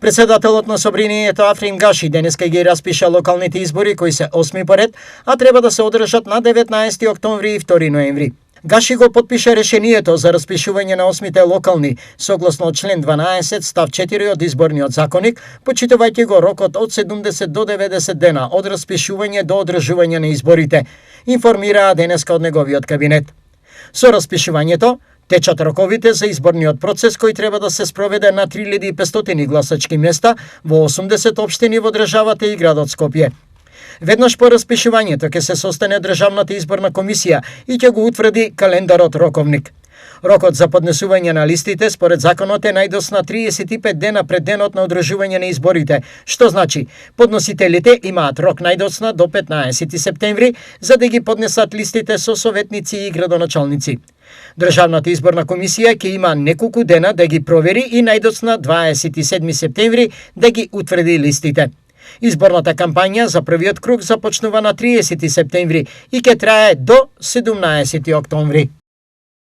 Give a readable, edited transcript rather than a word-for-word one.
Председателот на Собранието Африн Гаши денеска ги распиша локалните избори кои се 8 поред, а треба да се одржат на 19 октомври и 2 ноември. Гаши го потпиша решението за распишување на 8-те локални, согласно член 12 став 4 од изборниот законник, почитувајќи го рокот од 70 до 90 дена од распишување до одржување на изборите, информираа денеска од неговиот кабинет. Со распишувањето течат роковите за изборниот процес кој треба да се спроведе на 3500 гласачки места во 80 општини во државата и градот Скопје. Веднаш по распишувањето ќе се состане Државната изборна комисија и ќе го утврди календарот роковник. Рокот за поднесување на листите според законот е најдосна 35 дена пред денот на одржување на изборите, што значи подносителите имаат рок најдосна до 15 септември за да ги поднесат листите со советници и градоначалници. Државната изборна комисија ќе има неколку дена да ги провери и најдосна 27 септември да ги утврди листите. Изборната кампања за првиот круг започнува на 30 септември и ќе трае до 17 октомври.